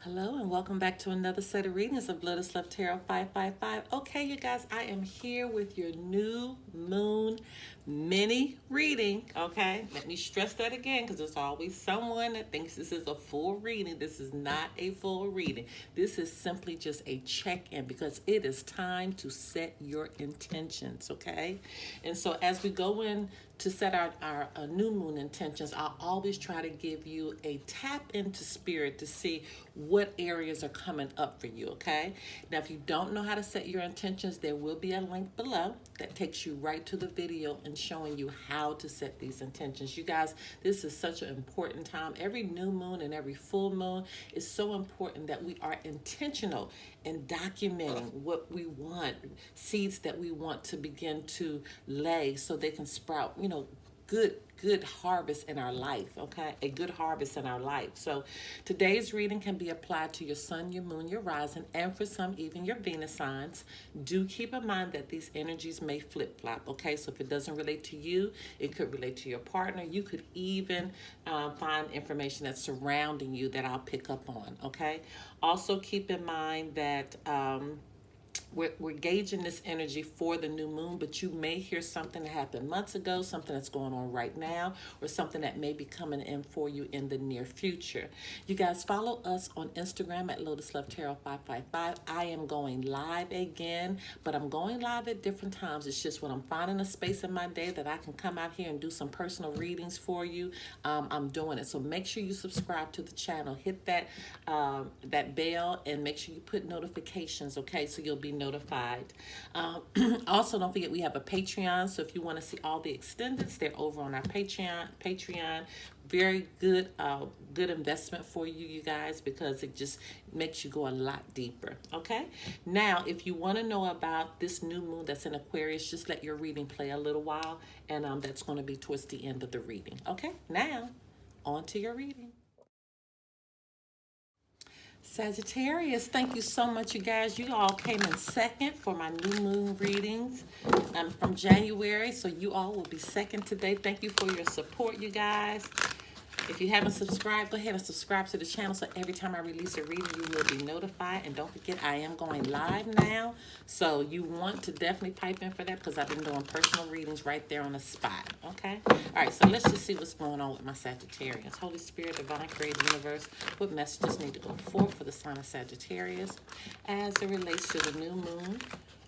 Hello and welcome back to another set of readings of Lotus Love Tarot 555. Okay, you guys, I am here with your new moon mini reading. Okay, let me stress that again because there's always someone that thinks this is a full reading. This is not a full reading. This is simply just a check-in because it is time to set your intentions. Okay, and so as we go in to set our new moon intentions, I'll always try to give you a tap into spirit to see what areas are coming up for you, okay? Now, if you don't know how to set your intentions, there will be a link below that takes you right to the video and showing you how to set these intentions. You guys, this is such an important time. Every new moon and every full moon is so important that we are intentional in documenting what we want, seeds that we want to begin to lay so they can sprout, good harvest in our life, okay? A good harvest in our life. So today's reading can be applied to your sun, your moon, your rising, and for some, even your Venus signs. Do keep in mind that these energies may flip-flop, okay? So if it doesn't relate to you, it could relate to your partner. You could even find information that's surrounding you that I'll pick up on, okay? Also keep in mind that we're gauging this energy for the new moon, but you may hear something that happened months ago, something that's going on right now, or something that may be coming in for you in the near future. You guys follow us on Instagram at Lotus Love Tarot 555. I am going live again, but I'm going live at different times. It's just when I'm finding a space in my day that I can come out here and do some personal readings for you, I'm doing it. So make sure you subscribe to the channel, hit that bell, and make sure you put notifications, okay, so you'll be notified. Also, don't forget we have a Patreon, so if you want to see all the extendeds, they're over on our Patreon. Very good good investment for you guys, because it just makes you go a lot deeper. Okay, now if you want to know about this new moon that's in Aquarius, just let your reading play a little while, and that's going to be towards the end of the reading. Okay, now on to your reading. Sagittarius, thank you so much, you guys. You all came in second for my new moon readings from January, so you all will be second today. Thank you for your support, you guys. If you haven't subscribed, go ahead and subscribe to the channel so every time I release a reading, you will be notified. And don't forget, I am going live now, so you want to definitely pipe in for that because I've been doing personal readings right there on the spot, okay? All right, so let's just see what's going on with my Sagittarius. Holy Spirit, Divine Creative Universe, what messages need to go forth for the sign of Sagittarius as it relates to the new moon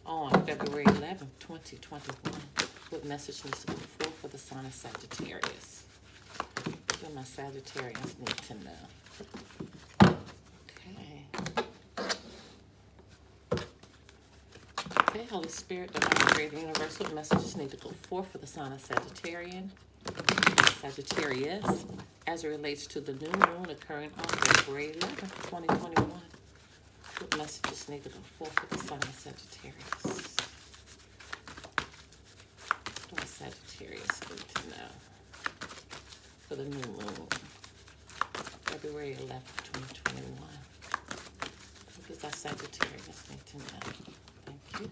on February 11th, 2021? What message needs to go forth for the sign of Sagittarius? What my Sagittarians need to know. Okay, Holy Spirit, Divine Creative Universe, what messages need to go forth for the sign of Sagittarius, as it relates to the new moon occurring on February 11th, 2021? What messages need to go forth for the sign of Sagittarius? What do Sagittarius need to know for the new moon, February 11th, 2021? What does our Sagittarius need to know? Thank you.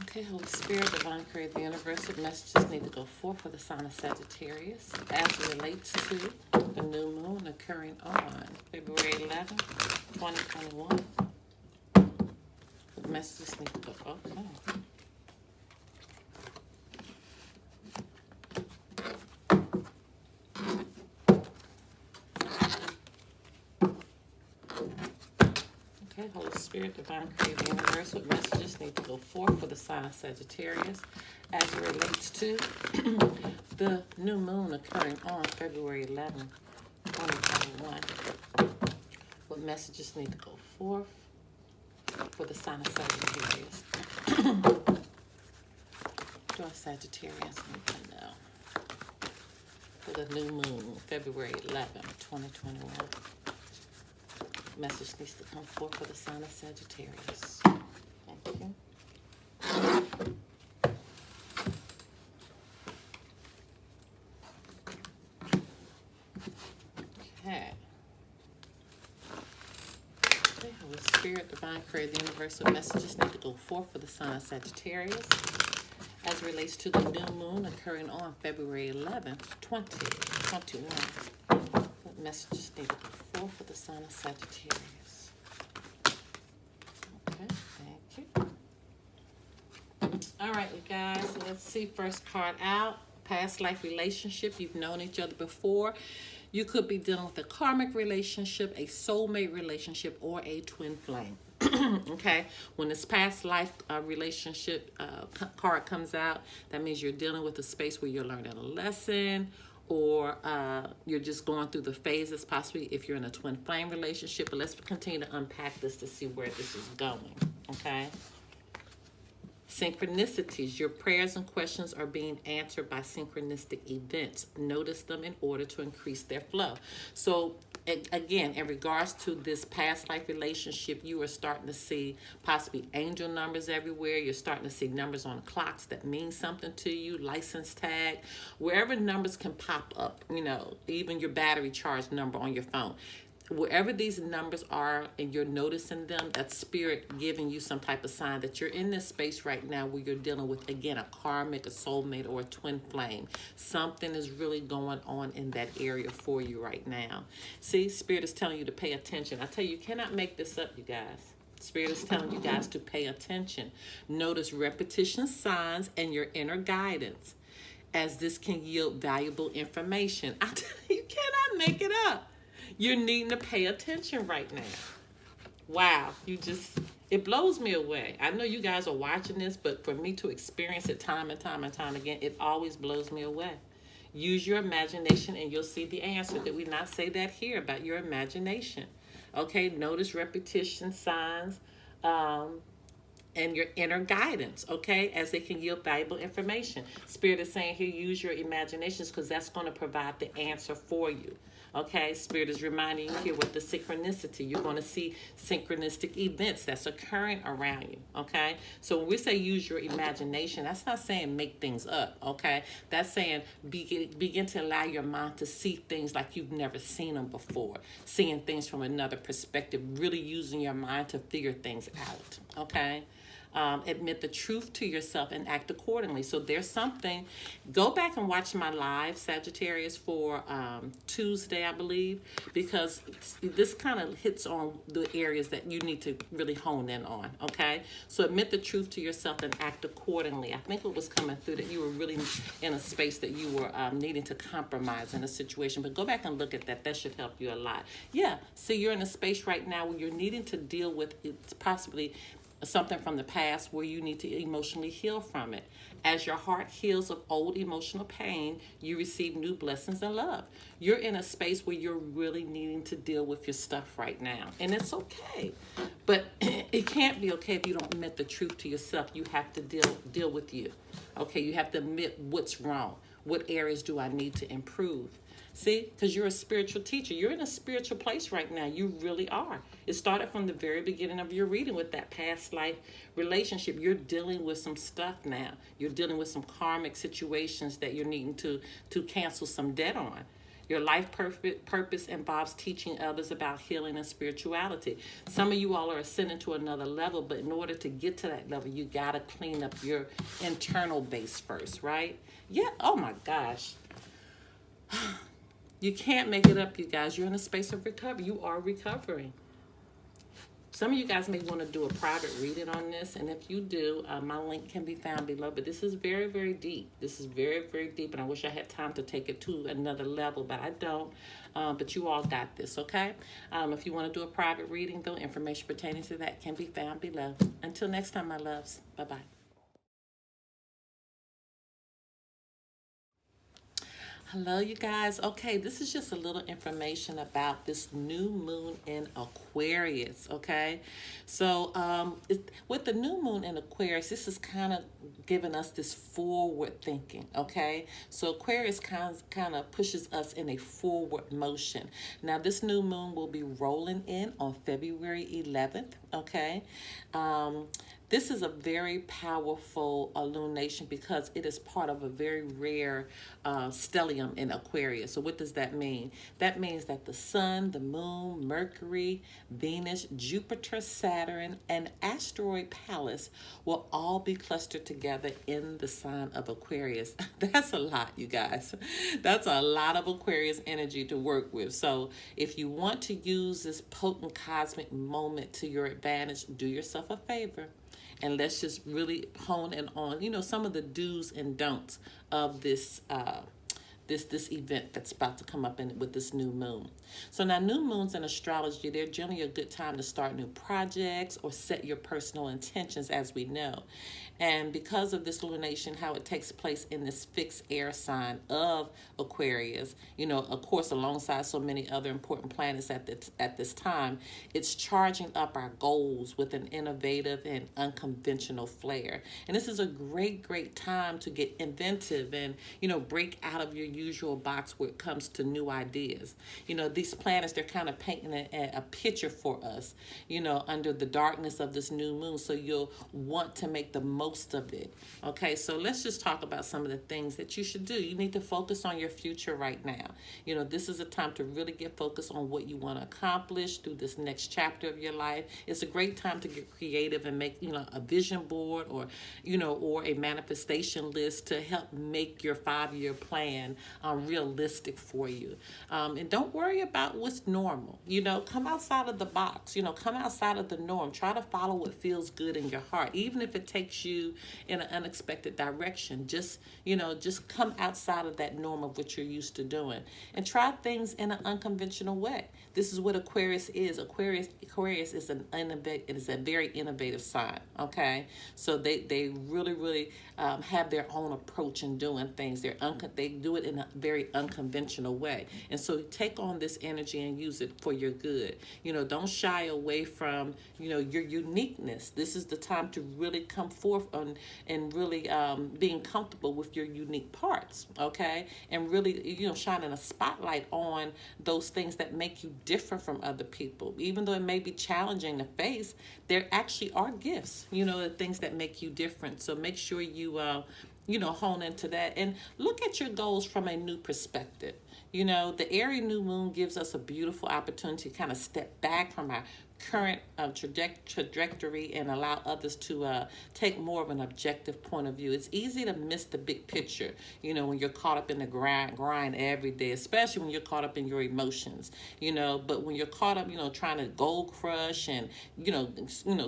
Okay, Holy Spirit, Divine Creative Universe, what messages need to go forth for the sign of Sagittarius as it relates to the new moon occurring on February 11th, 2021? What messages need to go? Okay. Okay, Holy Spirit, Divine Creative Universe, what messages need to go forth for the sign of Sagittarius as it relates to the new moon occurring on February 11th, 2021? What messages need to go forth for the sign of Sagittarius? What do our Sagittarians need to know for the new moon, February 11th, 2021? Message needs to come forth for the sign of Sagittarius. Thank you. Okay. Okay, Holy Spirit, Divine Creative Universal, messages need to go forth for the sign of Sagittarius as relates to the new moon occurring on February 11th, 2021. What message is needed for the sign of Sagittarius? Okay, thank you. All right, you guys, so let's see. First card out, past life relationship. You've known each other before. You could be dealing with a karmic relationship, a soulmate relationship, or a twin flame. Okay, when this past life relationship card comes out, that means you're dealing with a space where you're learning a lesson, or you're just going through the phases, possibly if you're in a twin flame relationship. But let's continue to unpack this to see where this is going. Okay. Synchronicities. Your prayers and questions are being answered by synchronistic events. Notice them in order to increase their flow. So again, in regards to this past life relationship, you are starting to see possibly angel numbers everywhere. You're starting to see numbers on clocks that mean something to you, license tag, wherever numbers can pop up, you know, even your battery charge number on your phone. Wherever these numbers are and you're noticing them, that's spirit giving you some type of sign that you're in this space right now where you're dealing with, again, a karmic, a soulmate, or a twin flame. Something is really going on in that area for you right now. See, spirit is telling you to pay attention. I tell you, you cannot make this up, you guys. Spirit is telling you guys to pay attention. Notice repetition signs and your inner guidance, as this can yield valuable information. I tell you, you cannot make it up. You're needing to pay attention right now. Wow, it blows me away. I know you guys are watching this, but for me to experience it time and time and time again, it always blows me away. Use your imagination and you'll see the answer. Did we not say that here about your imagination? Okay, notice repetition signs and your inner guidance, okay, as they can yield valuable information. Spirit is saying here, use your imaginations, because that's going to provide the answer for you. Okay, Spirit is reminding you here with the synchronicity. You're going to see synchronistic events that's occurring around you. Okay, so when we say use your imagination, that's not saying make things up. Okay, that's saying begin to allow your mind to see things like you've never seen them before, seeing things from another perspective, really using your mind to figure things out. Okay. Admit the truth to yourself and act accordingly. So there's something. Go back and watch my live, Sagittarius, for Tuesday, I believe, because this kind of hits on the areas that you need to really hone in on, okay? So admit the truth to yourself and act accordingly. I think what was coming through that you were really in a space that you were needing to compromise in a situation, but go back and look at that. That should help you a lot. Yeah, so you're in a space right now where you're needing to deal with it's possibly something from the past where you need to emotionally heal from it. As your heart heals of old emotional pain, you receive new blessings and love. You're in a space where you're really needing to deal with your stuff right now. And it's okay. But it can't be okay if you don't admit the truth to yourself. You have to deal with you. Okay, you have to admit what's wrong. What areas do I need to improve? See, because you're a spiritual teacher. You're in a spiritual place right now. You really are. It started from the very beginning of your reading with that past life relationship. You're dealing with some stuff now. You're dealing with some karmic situations that you're needing to cancel some debt on. Your life purpose involves teaching others about healing and spirituality. Some of you all are ascending to another level, but in order to get to that level, you got to clean up your internal base first, right? Yeah, oh my gosh. You can't make it up, you guys. You're in a space of recovery. You are recovering. Some of you guys may want to do a private reading on this, and if you do, my link can be found below. But this is very, very deep. This is very, very deep, and I wish I had time to take it to another level, but I don't. But you all got this, okay? If you want to do a private reading, though, information pertaining to that can be found below. Until next time, my loves. Bye-bye. Hello, you guys. Okay, this is just a little information about this new moon in Aquarius, okay? So with the new moon in Aquarius, this is kind of giving us this forward thinking, okay? So Aquarius kind of pushes us in a forward motion. Now, this new moon will be rolling in on February 11th, okay? This is a very powerful illumination because it is part of a very rare stellium in Aquarius. So what does that mean? That means that the sun, the moon, Mercury, Venus, Jupiter, Saturn, and asteroid Pallas will all be clustered together in the sign of Aquarius. That's a lot, you guys. That's a lot of Aquarius energy to work with. So if you want to use this potent cosmic moment to your advantage, do yourself a favor. And let's just really hone in on, some of the do's and don'ts of this this event that's about to come up with this new moon. So now new moons in astrology, they're generally a good time to start new projects or set your personal intentions, as we know. And because of this lumination, how it takes place in this fixed air sign of Aquarius, of course, alongside so many other important planets at this time, it's charging up our goals with an innovative and unconventional flair. And this is a great time to get inventive and, break out of your usual box when it comes to new ideas. These planets, they're kind of painting a picture for us, under the darkness of this new moon. So you'll want to make the most of it. Okay, so let's just talk about some of the things that you should do. You need to focus on your future right now. This is a time to really get focused on what you want to accomplish through this next chapter of your life. It's a great time to get creative and make, a vision board or a manifestation list to help make your 5-year plan realistic for you. And don't worry about what's normal. Come outside of the box. Come outside of the norm. Try to follow what feels good in your heart, even if it takes you in an unexpected direction. Just come outside of that norm of what you're used to doing and try things in an unconventional way. This is what Aquarius is. Aquarius is a very innovative sign. Okay, so they really have their own approach in doing things. They do it in a very unconventional way, and so take on this energy and use it for your good. Don't shy away from your uniqueness. This is the time to really come forth and really being comfortable with your unique parts. Okay, and really shining a spotlight on those things that make you different from other people. Even though it may be challenging to face, there actually are gifts, the things that make you different. So make sure you hone into that and look at your goals from a new perspective. The airy new moon gives us a beautiful opportunity to kind of step back from our current trajectory and allow others to take more of an objective point of view. It's easy to miss the big picture, when you're caught up in the grind every day, especially when you're caught up in your emotions, but when you're caught up, trying to gold crush and,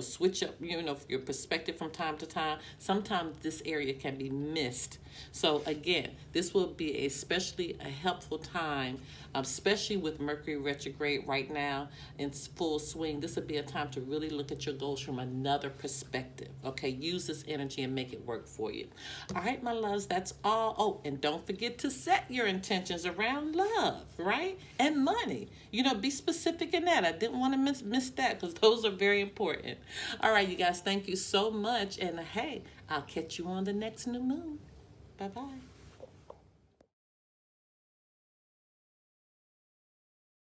switch up, your perspective from time to time, sometimes this area can be missed. So again, this will be especially a helpful time, especially with Mercury retrograde right now in full swing. This would be a time to really look at your goals from another perspective. Okay, use this energy and make it work for you. All right, my loves, that's all. Oh, and don't forget to set your intentions around love, right? And money. Be specific in that. I didn't want to miss that because those are very important. All right, you guys, thank you so much. And hey, I'll catch you on the next new moon. Bye-bye.